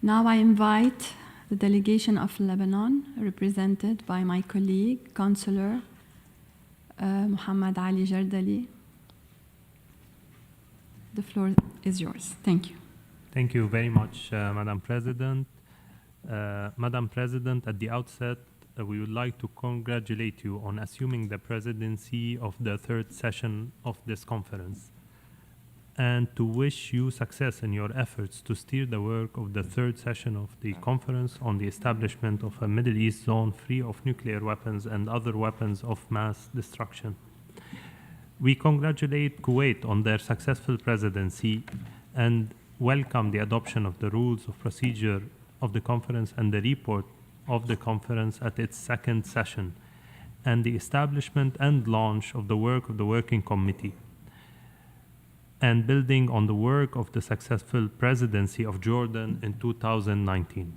Now I invite the delegation of Lebanon, represented by my colleague, Counsellor Mohammad Ali Jardali. The floor is yours. Thank you. Thank you very much, Madam President. Madam President, at the outset, we would like to congratulate you on assuming the presidency of the third session of this conference, and to wish you success in your efforts to steer the work of the third session of the conference on the establishment of a Middle East zone free of nuclear weapons and other weapons of mass destruction. We congratulate Kuwait on their successful presidency and welcome the adoption of the rules of procedure of the conference and the report of the conference at its second session, and the establishment and launch of the work of the Working Committee, and building on the work of the successful presidency of Jordan in 2019.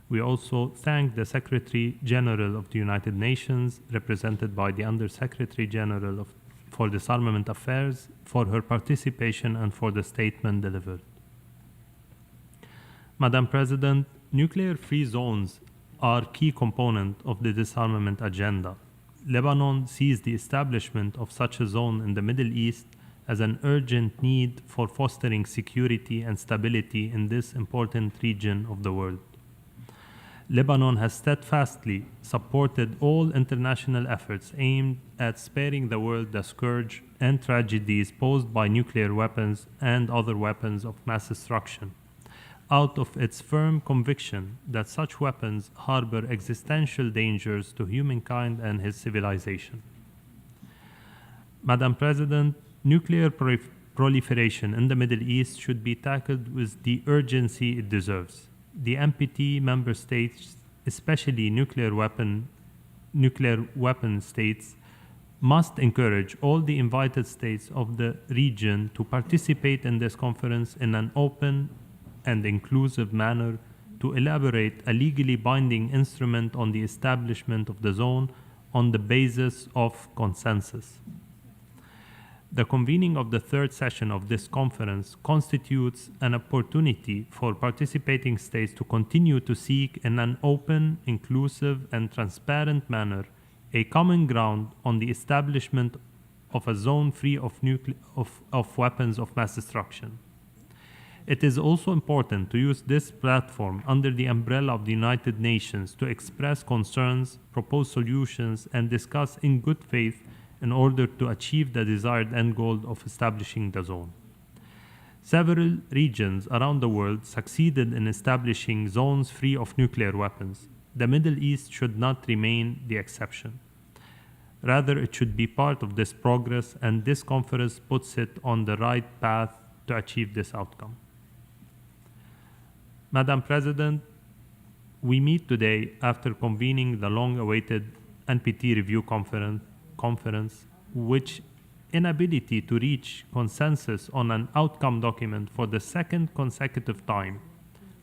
We also thank the Secretary General of the United Nations, represented by the Under-Secretary General for Disarmament Affairs, for her participation and for the statement delivered. Madam President, nuclear-free zones are a key component of the disarmament agenda. Lebanon sees the establishment of such a zone in the Middle East as an urgent need for fostering security and stability in this important region of the world. Lebanon has steadfastly supported all international efforts aimed at sparing the world the scourge and tragedies posed by nuclear weapons and other weapons of mass destruction, out of its firm conviction that such weapons harbor existential dangers to humankind and his civilization. Madam President, nuclear proliferation in the Middle East should be tackled with the urgency it deserves. The NPT member states, especially nuclear weapon states, must encourage all the invited states of the region to participate in this conference in an open and inclusive manner to elaborate a legally binding instrument on the establishment of the zone on the basis of consensus. The convening of the third session of this conference constitutes an opportunity for participating states to continue to seek in an open, inclusive, and transparent manner a common ground on the establishment of a zone free of weapons of mass destruction. It is also important to use this platform under the umbrella of the United Nations to express concerns, propose solutions, and discuss in good faith in order to achieve the desired end goal of establishing the zone. Several regions around the world succeeded in establishing zones free of nuclear weapons. The Middle East should not remain the exception. Rather, it should be part of this progress, and this conference puts it on the right path to achieve this outcome. Madam President, we meet today after convening the long-awaited NPT review conference, which inability to reach consensus on an outcome document for the second consecutive time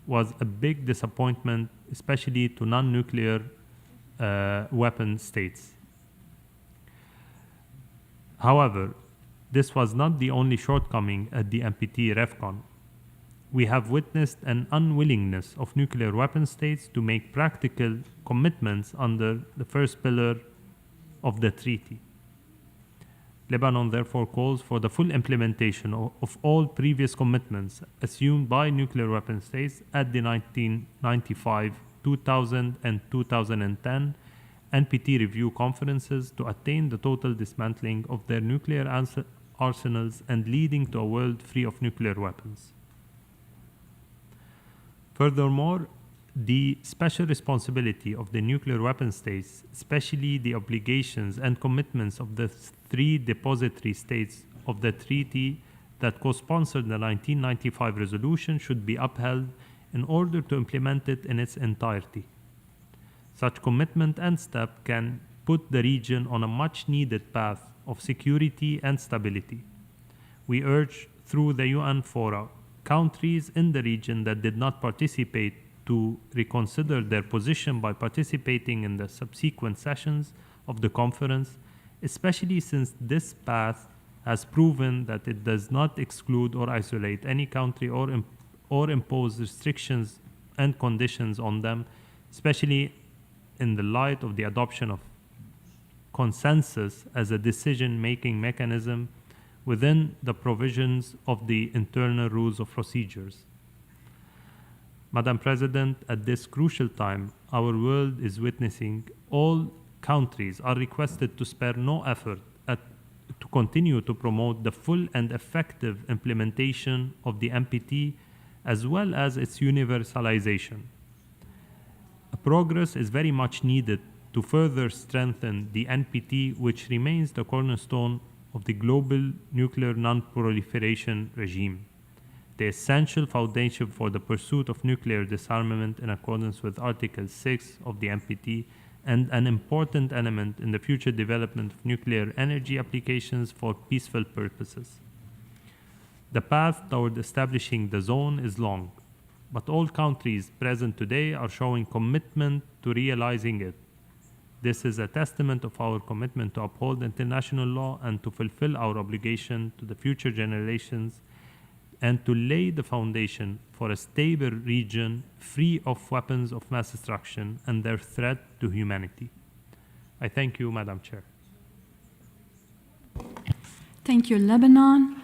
was a big disappointment, especially to non-nuclear weapon states. However, this was not the only shortcoming at the NPT REFCON. We have witnessed an unwillingness of nuclear weapon states to make practical commitments under the first pillar of the treaty. Lebanon therefore calls for the full implementation of all previous commitments assumed by nuclear weapon states at the 1995, 2000, and 2010 NPT review conferences to attain the total dismantling of their nuclear arsenals and leading to a world free of nuclear weapons. Furthermore, the special responsibility of the nuclear weapon states, especially the obligations and commitments of the three depository states of the treaty that co-sponsored the 1995 resolution, should be upheld in order to implement it in its entirety. Such commitment and step can put the region on a much-needed path of security and stability. We urge, through the UN fora, countries in the region that did not participate to reconsider their position by participating in the subsequent sessions of the conference, especially since this path has proven that it does not exclude or isolate any country or impose restrictions and conditions on them, especially in the light of the adoption of consensus as a decision-making mechanism within the provisions of the internal rules of procedures. Madam President, at this crucial time our world is witnessing, all countries are requested to spare no effort to continue to promote the full and effective implementation of the NPT as well as its universalization. Progress is very much needed to further strengthen the NPT, which remains the cornerstone of the global nuclear non-proliferation regime, the essential foundation for the pursuit of nuclear disarmament in accordance with Article 6 of the NPT, and an important element in the future development of nuclear energy applications for peaceful purposes. The path toward establishing the zone is long, but all countries present today are showing commitment to realizing it. This is a testament of our commitment to uphold international law and to fulfill our obligation to the future generations, and to lay the foundation for a stable region free of weapons of mass destruction and their threat to humanity. I thank you, Madam Chair. Thank you, Lebanon.